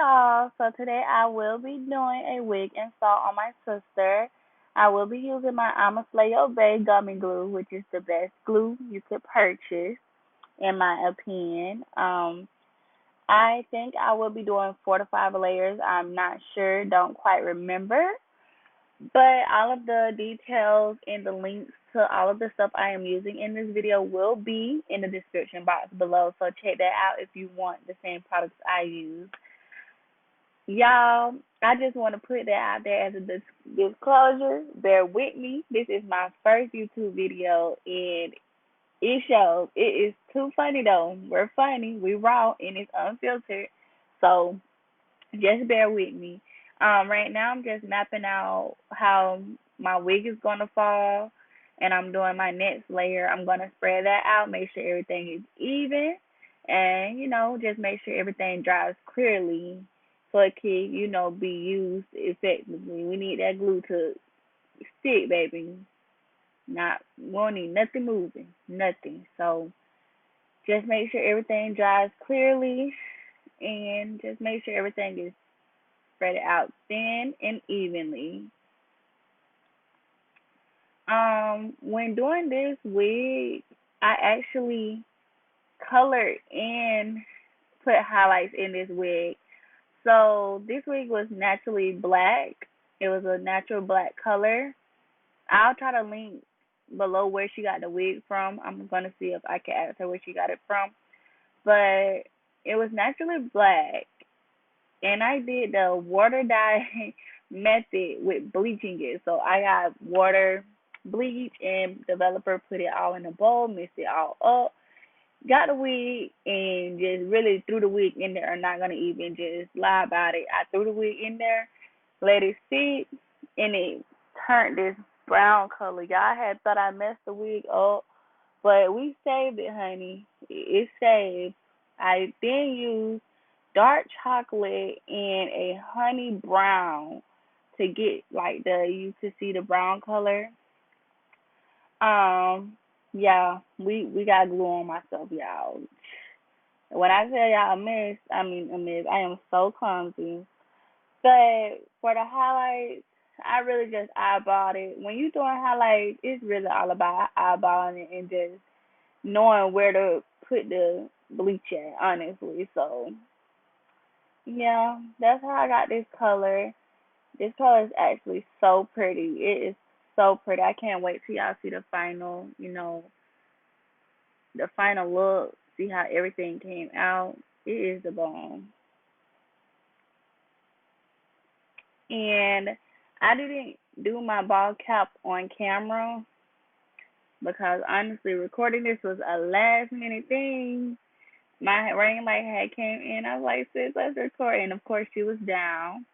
y'all. So today I will be doing a wig install on my sister. I will be using my I'ma Slay Your Bay gummy glue, which is the best glue you could purchase, in my opinion. I think I will be doing 4 to 5 layers. I'm not sure, don't quite remember. But all of the details and the links to all of the stuff I am using in this video will be in the description box below. So check that out if you want the same products I use. Y'all, I just want to put that out there as a disclosure. Bear with me. This is my first YouTube video, and it shows. It is too funny though. We're funny. We raw, and it's unfiltered. So just bear with me. Right now I'm just mapping out how my wig is gonna fall, and I'm doing my next layer. I'm gonna spread that out, make sure everything is even, and just make sure everything dries clearly so it can, be used effectively. We need that glue to stick, baby. Not we don't need nothing moving, nothing. So just make sure everything dries clearly, and just make sure everything is spread it out thin and evenly. When doing this wig, I actually colored and put highlights in this wig. So this wig was naturally black. It was a natural black color. I'll try to link below where she got the wig from. I'm gonna see if I can ask her where she got it from. But it was naturally black, and I did the water dye method with bleaching it. So I got water, bleach, and developer, put it all in a bowl, mixed it all up, got the wig, and just really threw the wig in there. I'm not gonna even just lie about it. I threw the wig in there, let it sit, and it turned this brown color. Y'all had thought I messed the wig up, but we saved it, honey. It saved. I then used dark chocolate and a honey brown to get like you to see the brown color. Yeah, we got glue on myself, y'all. When I tell y'all a mess, I mean a mess. I am so clumsy. But for the highlights, I really just eyeballed it. When you doing highlights, it's really all about eyeballing it and just knowing where to put the bleach at, honestly. So yeah, that's how I got this color. This color is actually so pretty. It is so pretty. I can't wait till y'all see the final, the final look. See how everything came out. It is the bomb. And I didn't do my ball cap on camera because honestly, recording this was a last minute thing. My ring light had came in. I was like, sis, let's record. And of course, she was down.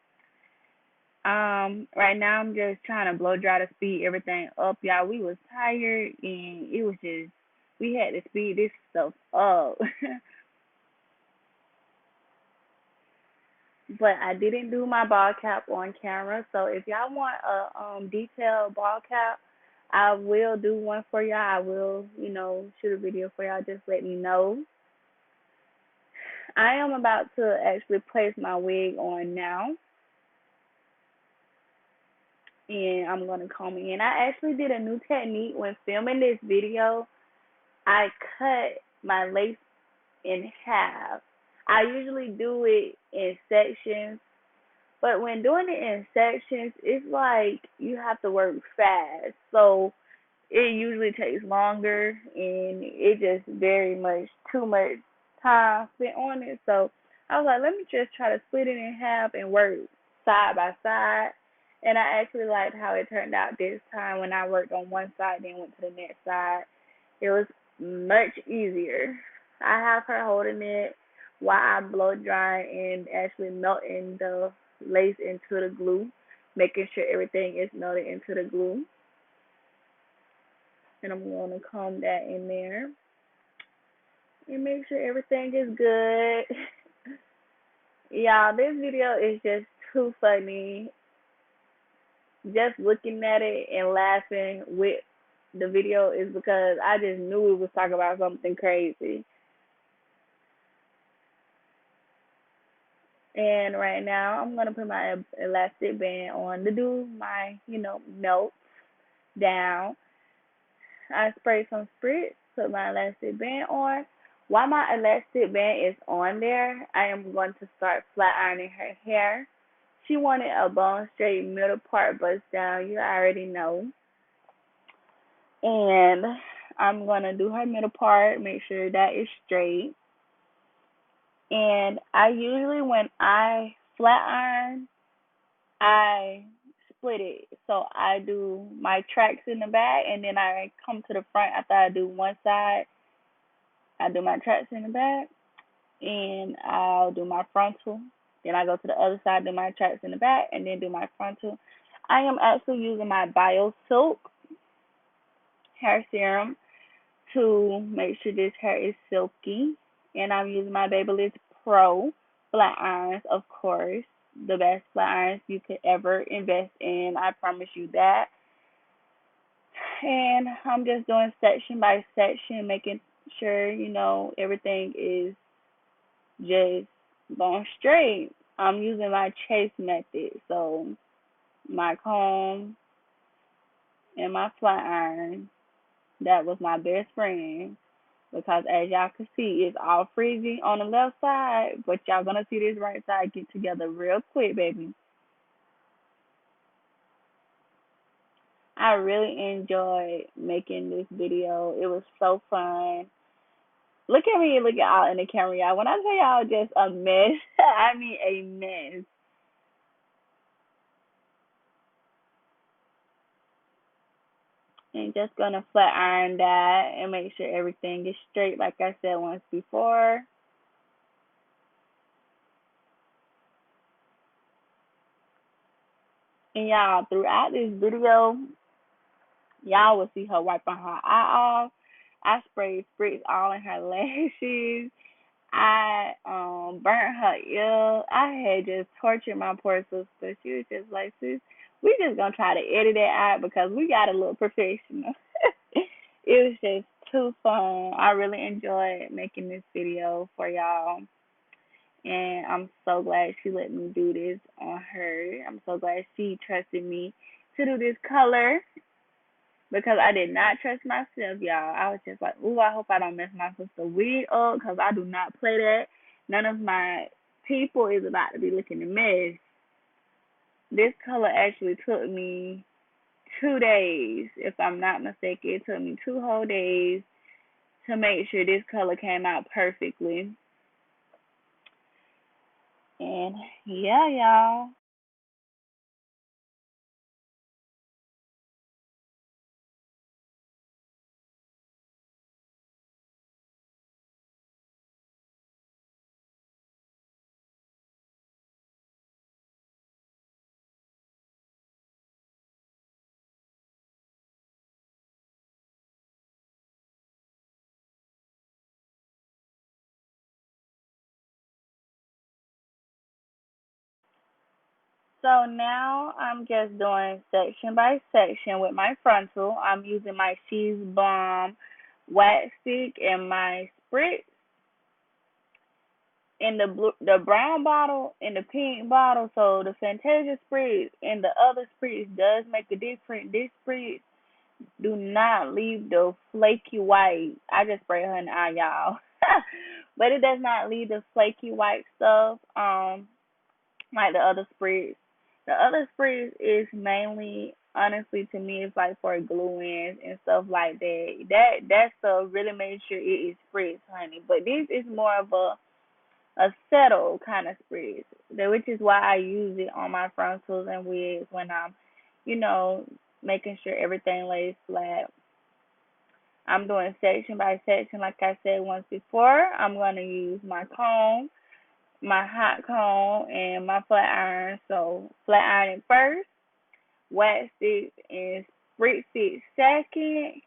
Right now I'm just trying to blow dry to speed everything up, y'all. We was tired, and it was just we had to speed this stuff up. But I didn't do my ball cap on camera, so if y'all want a detailed ball cap, I will do one for y'all. I will, shoot a video for y'all. Just let me know. I am about to actually place my wig on now, and I'm gonna comb it in. I actually did a new technique when filming this video. I cut my lace in half. I usually do it in sections, but when doing it in sections, it's like you have to work fast. So it usually takes longer, and it just very much too much time spent on it. So I was like, let me just try to split it in half and work side by side. And I actually liked how it turned out this time when I worked on one side, then went to the next side. It was much easier. I have her holding it while I blow dry and actually melting the lace into the glue, making sure everything is melted into the glue. And I'm going to comb that in there and make sure everything is good. Y'all, this video is just too funny. Just looking at it and laughing with the video is because I just knew we was talking about something crazy. And right now, I'm gonna put my elastic band on to do my, melts down. I spray some spritz, put my elastic band on. While my elastic band is on there, I am going to start flat ironing her hair. She wanted a bone straight middle part bust down, you already know. And I'm gonna do her middle part, make sure that is straight. And I usually, when I flat iron, I split it. So I do my tracks in the back, and then I come to the front after I do one side. I do my tracks in the back, and I'll do my frontal. Then I go to the other side, do my tracks in the back, and then do my frontal. I am actually using my Bio Silk hair serum to make sure this hair is silky. And I'm using my Babyliss Pro flat irons, of course, the best flat irons you could ever invest in. I promise you that. And I'm just doing section by section, making sure, everything is just going straight. I'm using my chase method. So my comb and my flat iron, that was my best friend. Because as y'all can see, it's all frizzy on the left side, but y'all gonna see this right side get together real quick, baby. I really enjoyed making this video. It was so fun. Look at me, look at y'all in the camera, y'all. When I say y'all just a mess, I mean a mess. And just gonna flat iron that and make sure everything is straight, like I said once before. And y'all, throughout this video, y'all will see her wiping her eye off. I sprayed spritz all in her lashes. I burnt her ear. I had just tortured my poor sister. She was just like, sis, we just gonna try to edit it out because we gotta look professional. It was just too fun. I really enjoyed making this video for y'all. And I'm so glad she let me do this on her. I'm so glad she trusted me to do this color because I did not trust myself, y'all. I was just like, ooh, I hope I don't mess my sister wig up because I do not play that. None of my people is about to be looking a mess. This color actually took me 2 days, if I'm not mistaken. It took me 2 whole days to make sure this color came out perfectly. And yeah, y'all. So now I'm just doing section by section with my frontal. I'm using my She's Bomb wax stick and my spritz in the brown bottle, in the pink bottle. So the Fantasia spritz and the other spritz does make a difference. This spritz do not leave the flaky white. I just spray her in the eye, y'all. But it does not leave the flaky white stuff. Like the other spritz. The other spritz is mainly, honestly, to me, it's like for glue ins and stuff like that. That stuff really makes sure it is spritz, honey. But this is more of a settle kind of spritz, which is why I use it on my frontals and wigs when I'm, you know, making sure everything lays flat. I'm doing section by section, like I said once before. I'm going to use my comb, my hot comb, and my flat iron. So flat iron it first, wax it and spritz it second,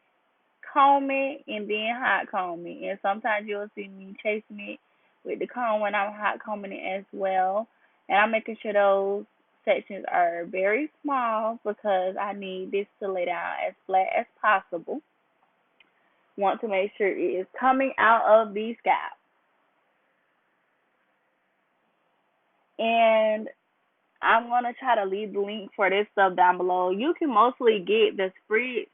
comb it, and then hot comb it. And sometimes you'll see me chasing it with the comb when I'm hot combing it as well. And I'm making sure those sections are very small because I need this to lay down as flat as possible. Want to make sure it is coming out of the scalp. And I'm gonna try to leave the link for this stuff down below. You can mostly get the spritz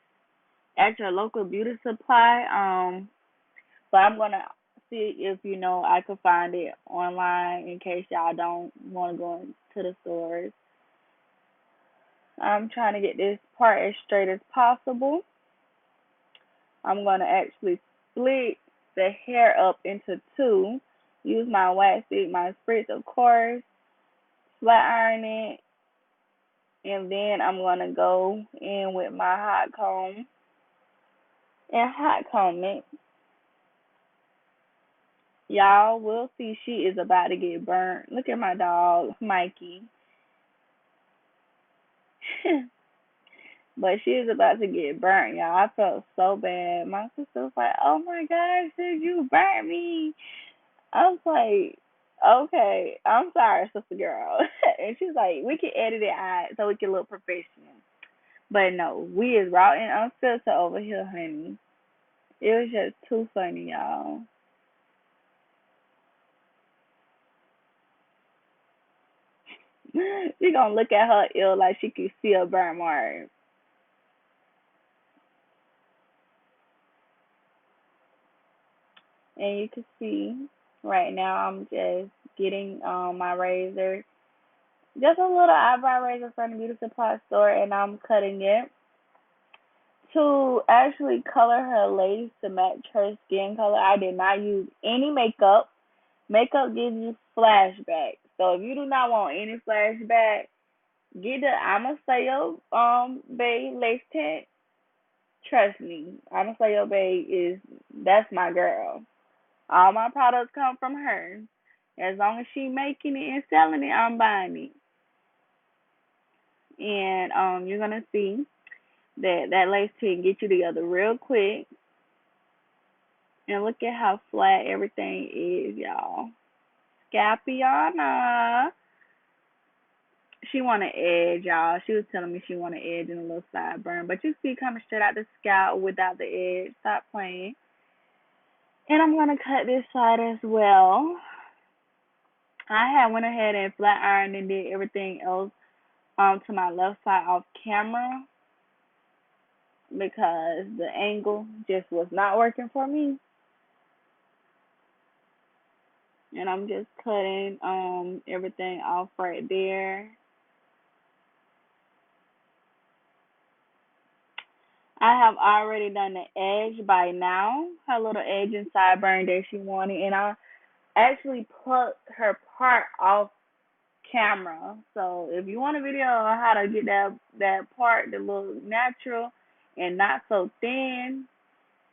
at your local beauty supply. But I'm gonna see if I could find it online in case y'all don't want to go into the stores. I'm trying to get this part as straight as possible. I'm gonna actually split the hair up into two. Use my wax stick, my spritz, of course. Flat iron it, and then I'm gonna go in with my hot comb and hot comb it. Y'all will see she is about to get burnt. Look at my dog, Mikey. But she is about to get burnt, y'all. I felt so bad. My sister was like, "Oh my gosh, did you burn me?" I was like, "Okay, I'm sorry, sister girl." And she's like, "We can edit it out so we can look professional." But no, we is raw and unfiltered over here, honey. It was just too funny, y'all. She gonna look at her ill like she can see a burn mark. And you can see right now I'm just getting my razor, just a little eyebrow razor from the beauty supply store, and I'm cutting it to actually color her lace to match her skin color. I did not use any makeup. Makeup gives you flashback. So if you do not want any flashback, get the Amasayo Bay lace tint. Trust me, Amasayo Bay that's my girl. All my products come from her. As long as she making it and selling it, I'm buying it. And you're gonna see that lace tint get you together real quick. And look at how flat everything is, y'all. Scapiana. She want an edge, y'all. She was telling me she want an edge and a little sideburn. But you see coming straight out the scalp without the edge. Stop playing. And I'm gonna cut this side as well. I had went ahead and flat ironed and did everything else to my left side off camera because the angle just was not working for me. And I'm just cutting everything off right there. I have already done the edge by now, her little edge and sideburn that she wanted, and I actually plucked her part off camera. So if you want a video on how to get that part to look natural and not so thin,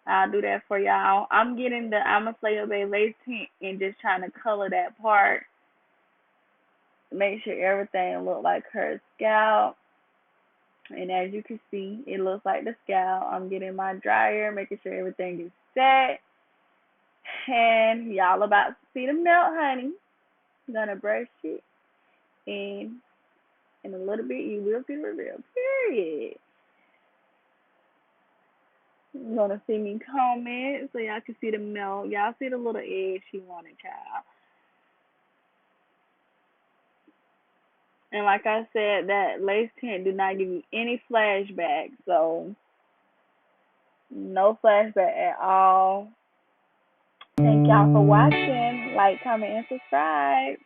I'll do that for y'all. I'm getting the Amasayo Bay lace tint and just trying to color that part. Make sure everything look like her scalp. And as you can see, it looks like the scalp. I'm getting my dryer, making sure everything is set. And y'all about to see the melt, honey. I'm gonna brush it, and in a little bit you will see the reveal. Period. You're gonna see me comment so y'all can see the melt. Y'all see the little edge she wanted, child. And like I said, that lace tint do not give you any flashback, so no flashback at all. Thank y'all for watching. Like, comment, and subscribe.